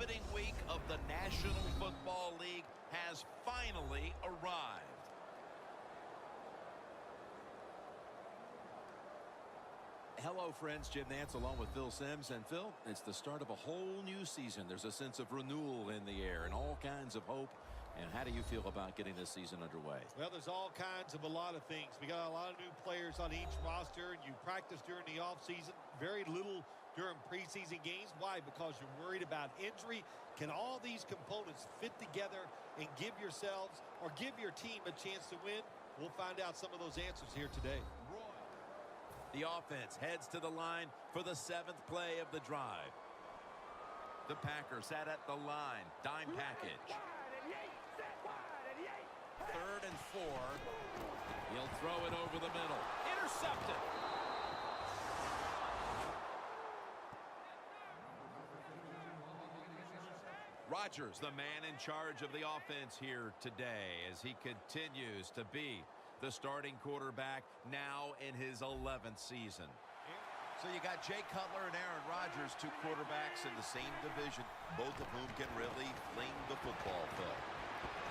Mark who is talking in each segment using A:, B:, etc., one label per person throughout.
A: opening week of the National Football League has finally arrived.
B: Hello, friends. Jim Nantz along with Phil Simms. And Phil, it's the start of a whole new season. There's a sense of renewal in the air and all kinds of hope. And how do you feel about getting this season underway?
C: Well, there's all kinds of a lot of things. We got a lot of new players on each roster. You practice during the offseason. Very little during preseason games. Why? Because you're worried about injury. Can all these components fit together and give yourselves or give your team a chance to win? We'll find out some of those answers here today.
B: The offense heads to the line for the 7th play of the drive. The Packers sat at the line. Dime package. 3rd and 4. He'll throw it over the middle. Intercepted. Rodgers, the man in charge of the offense here today, as he continues to be the starting quarterback now in his 11th season.
A: So you got Jay Cutler and Aaron Rodgers, two quarterbacks in the same division, both of whom can really fling the football, Phil.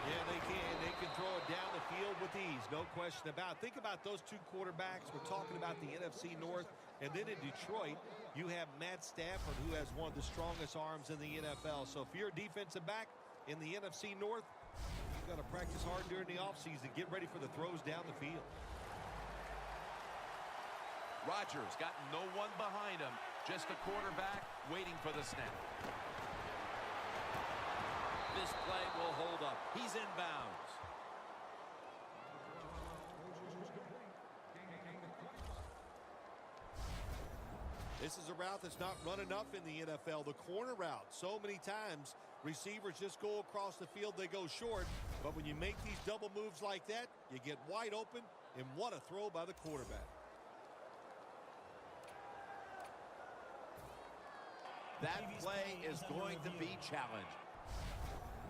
C: Yeah, they can. They can throw it down the field with ease, no question about it. Think about those two quarterbacks. We're talking about the NFC North. And then in Detroit, you have Matt Stafford, who has one of the strongest arms in the NFL. So if you're a defensive back in the NFC North, you've got to practice hard during the offseason. Get ready for the throws down the field.
B: Rodgers got no one behind him. Just the quarterback waiting for the snap. This play will hold up. He's inbounds.
C: This is a route that's not run enough in the NFL, the corner route. So many times, receivers just go across the field, they go short. But when you make these double moves like that, you get wide open, and what a throw by the quarterback.
B: That play is going to be challenged.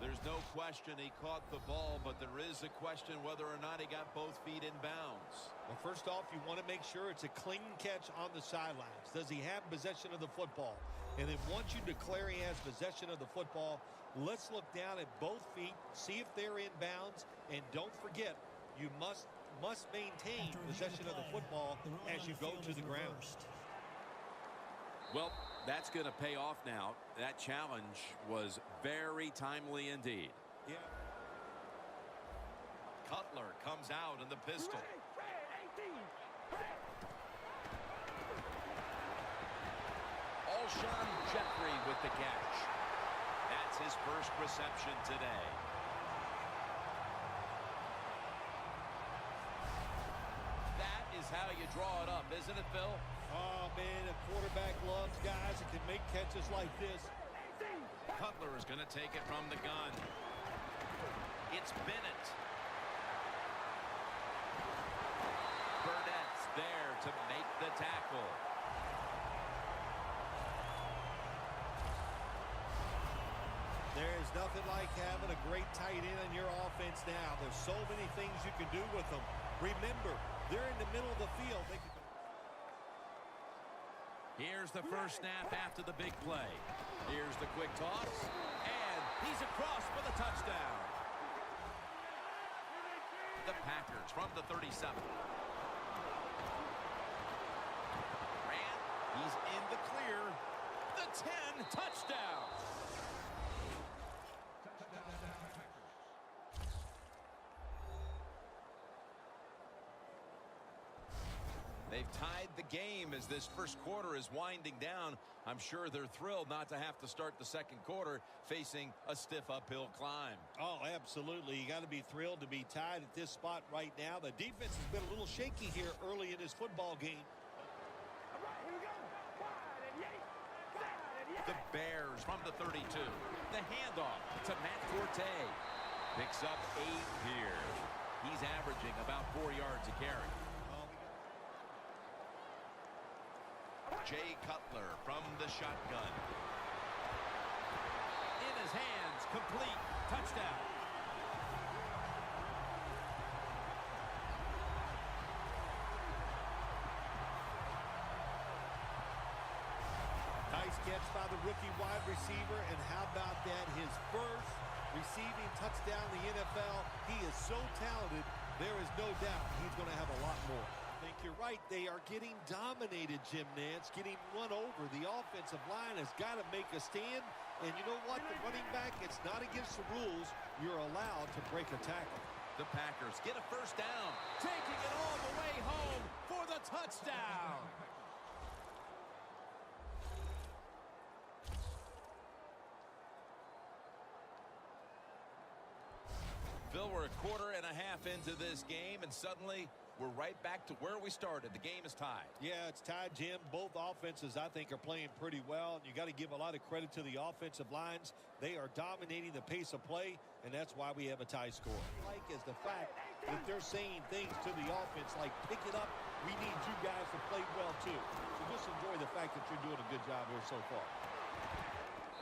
B: There's no question he caught the ball, but there is a question whether or not he got both feet in bounds.
C: Well, first off, you want to make sure it's a clean catch on the sidelines. Does he have possession of the football? And then once you declare he has possession of the football, let's look down at both feet, see if they're in bounds, and don't forget, you must maintain possession of the football as you go to the ground.
B: Well, that's going to pay off now. That challenge was very timely indeed.
C: Yeah.
A: Cutler comes out in the pistol.
B: Alshon Jeffrey with the catch. That's his first reception today. That is how you draw it up, isn't it, Phil?
C: Oh, man, a quarterback loves guys that can make catches like this.
A: Cutler is going to take it from the gun. It's Bennett. Burnett's there to make the tackle.
C: There is nothing like having a great tight end in your offense now. There's so many things you can do with them. Remember, they're in the middle of the field. They can...
B: Here's the first snap after the big play. Here's the quick toss. And he's across for the touchdown. The Packers from the 37. Ran. He's in the clear. The 10. Touchdown. They've tied the game as this first quarter is winding down. I'm sure they're thrilled not to have to start the second quarter facing a stiff uphill climb.
C: Oh, absolutely. You got to be thrilled to be tied at this spot right now. The defense has been a little shaky here early in this football game.
D: All right, here we go.
B: The Bears from the 32. The handoff to Matt Forte. Picks up 8 here. He's averaging about 4 yards a carry.
A: Jay Cutler from the shotgun.
B: In his hands, complete. Touchdown.
C: Nice catch by the rookie wide receiver, and how about that? His first receiving touchdown in the NFL. He is so talented, there is no doubt he's going to have a lot more. I think you're right. They are getting dominated, Jim Nantz, getting run over. The offensive line has got to make a stand. And you know what? The running back, it's not against the rules. You're allowed to break a tackle.
B: The Packers get a first down, taking it all the way home for the touchdown. Phil, we're a quarter and a half into this game, and suddenly we're right back to where we started. The game is tied.
C: Yeah, it's tied, Jim. Both offenses, I think, are playing pretty well, and you got to give a lot of credit to the offensive lines. They are dominating the pace of play, and that's why we have a tie score. Like is the fact that they're saying things to the offense like, pick it up, we need you guys to play well too. So just enjoy the fact that you're doing a good job here so far.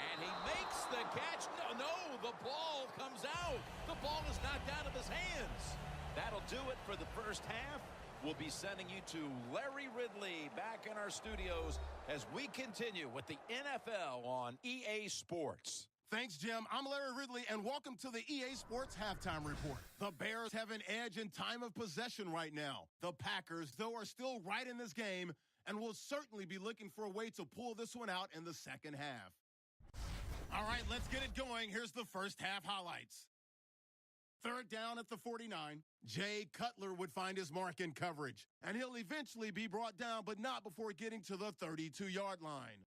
B: And he makes the catch. No, the ball comes out. The ball is knocked out of his hands. That'll do it for the first half. We'll be sending you to Larry Ridley back in our studios as we continue with the NFL on EA Sports.
E: Thanks, Jim. I'm Larry Ridley, and welcome to the EA Sports Halftime Report. The Bears have an edge in time of possession right now. The Packers, though, are still right in this game and will certainly be looking for a way to pull this one out in the second half. All right, let's get it going. Here's the first half highlights. Third down at the 49. Jay Cutler would find his mark in coverage, and he'll eventually be brought down, but not before getting to the 32-yard line.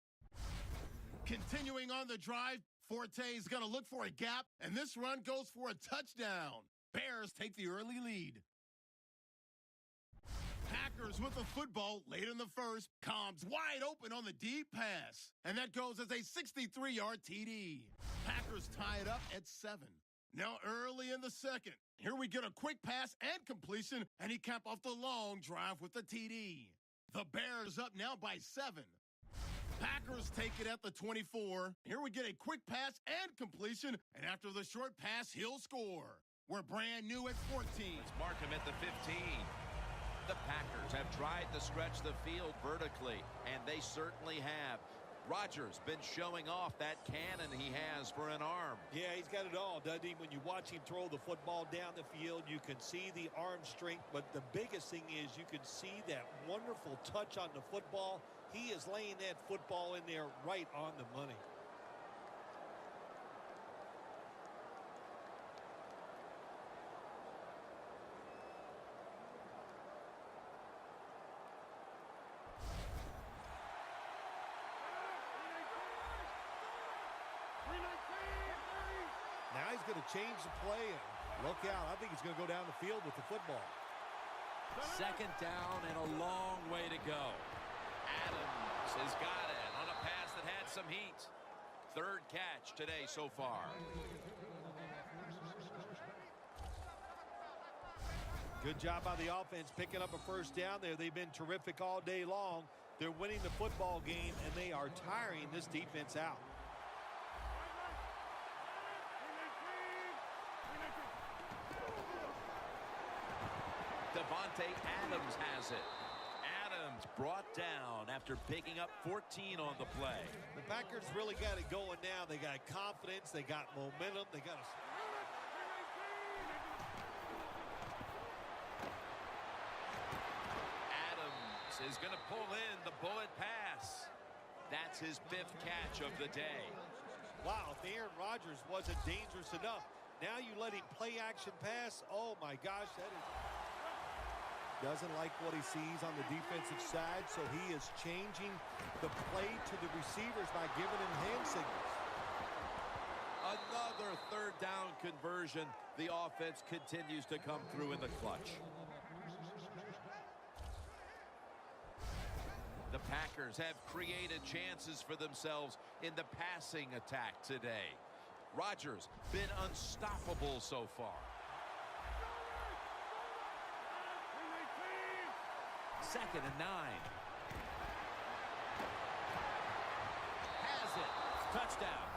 E: Continuing on the drive, Forte is going to look for a gap, and this run goes for a touchdown. Bears take the early lead. Packers with the football late in the first. Combs wide open on the deep pass, and that goes as a 63-yard TD. Packers tie it up at 7. Now early in the second, here we get a quick pass and completion, and he capped off the long drive with the TD. The Bears up now by 7. Packers take it at the 24. Here we get a quick pass and completion, and after the short pass, he'll score. We're brand new at 14.
B: Let's mark him at the 15. The Packers have tried to stretch the field vertically, and they certainly have. Rodgers been showing off that cannon he has for an arm.
C: Yeah, he's got it all, doesn't he? When you watch him throw the football down the field, you can see the arm strength, but the biggest thing is you can see that wonderful touch on the football. He is laying that football in there right on the money. Now he's going to change the play, and look out. I think he's going to go down the field with the football.
B: Second down and a long way to go. Adams has got it on a pass that had some heat. Third catch today so far.
C: Good job by the offense picking up a first down there. They've been terrific all day long. They're winning the football game, and they are tiring this defense out.
B: Devontae Adams has it. Adams brought down after picking up 14 on the play.
C: The Packers really got it going now. They got confidence. They got momentum. They got a...
B: Adams is going to pull in the bullet pass. That's his 5th catch of the day.
C: Wow, if Aaron Rodgers wasn't dangerous enough, now you let him play action pass. Oh, my gosh, that is... Doesn't like what he sees on the defensive side, so he is changing the play to the receivers by giving him hand signals.
B: Another third down conversion. The offense continues to come through in the clutch. The Packers have created chances for themselves in the passing attack today. Rodgers been unstoppable so far. Second and 9. Has it. Touchdown.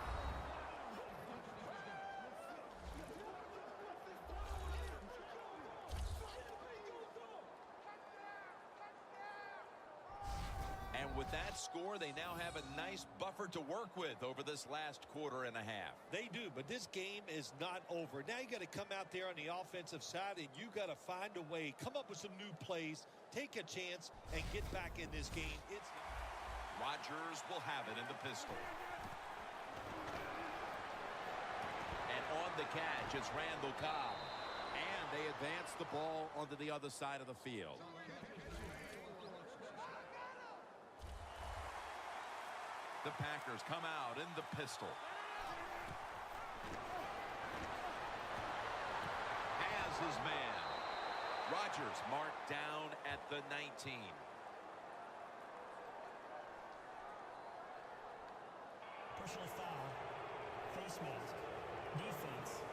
B: And with that score, they now have a nice buffer to work with over this last quarter and a half.
C: They do, but this game is not over. Now you got to come out there on the offensive side, and you got to find a way, come up with some new plays, take a chance, and get back in this game.
A: Rodgers will have it in the pistol.
B: And on the catch, it's Randall Cobb. And they advance the ball onto the other side of the field.
A: The Packers come out in the pistol. Has his man. Rodgers marked down at the 19.
D: Personal foul. Face mask. Defense.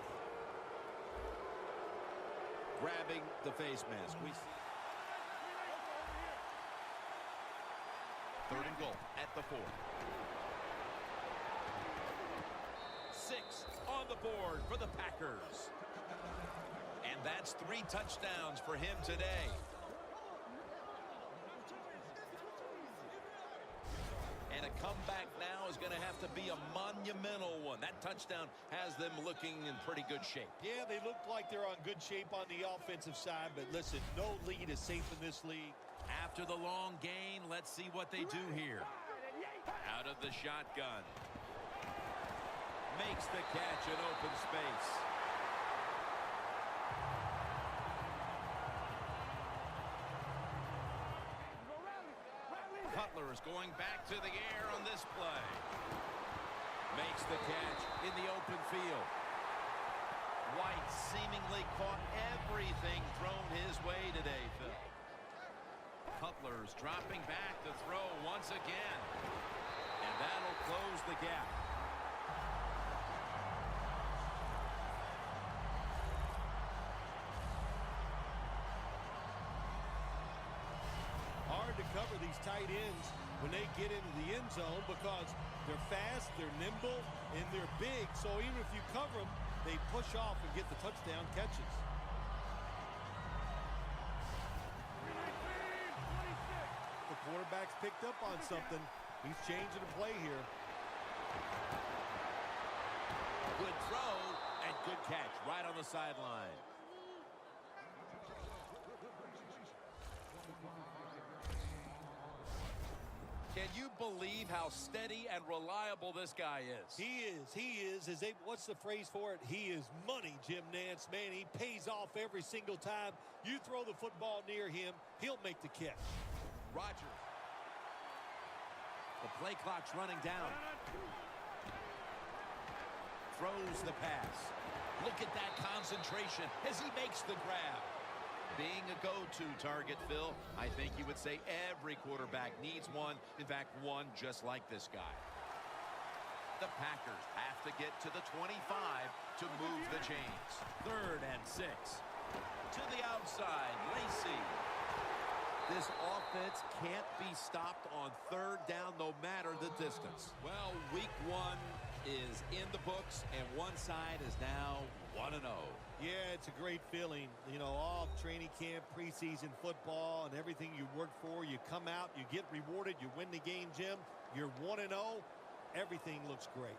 B: Grabbing the face mask. We see.
A: 3rd and goal at the 4.
B: 6 on the board for the Packers.
A: And that's 3 touchdowns for him today. And a comeback now is going to have to be a monumental one. That touchdown has them looking in pretty good shape.
C: Yeah, they look like they're on good shape on the offensive side, but listen, no lead is safe in this league.
B: After the long gain, let's see what they do here.
A: Out of the shotgun. Makes the catch in open space. Cutler is going back to the air on this play. Makes the catch in the open field. White seemingly caught everything thrown his way today, Phil. Cutler's dropping back to throw once again. And that'll close the gap.
C: Hard to cover these tight ends when they get into the end zone because they're fast, they're nimble, and they're big. So even if you cover them, they push off and get the touchdown catches. The quarterback's picked up on something. He's changing the play here.
B: Good throw and good catch right on the sideline. Can you believe how steady and reliable this guy is?
C: He is. What's the phrase for it? He is money, Jim Nance. Man, he pays off every single time. You throw the football near him, he'll make the catch.
B: Rodgers. The play clock's running down. Throws the pass. Look at that concentration as he makes the grab.
A: Being a go-to target, Phil, I think you would say every quarterback needs one. In fact, one just like this guy. The Packers have to get to the 25 to move the chains.
B: 3rd and 6.
A: To the outside, Lacey.
B: This offense can't be stopped on 3rd down no matter the distance. Well, week 1 is in the books, and one side is now 1-0.
C: Yeah, it's a great feeling. You know, all training camp, preseason football, and everything you work for. You come out, you get rewarded, you win the game, Jim. You're 1-0. Everything looks great.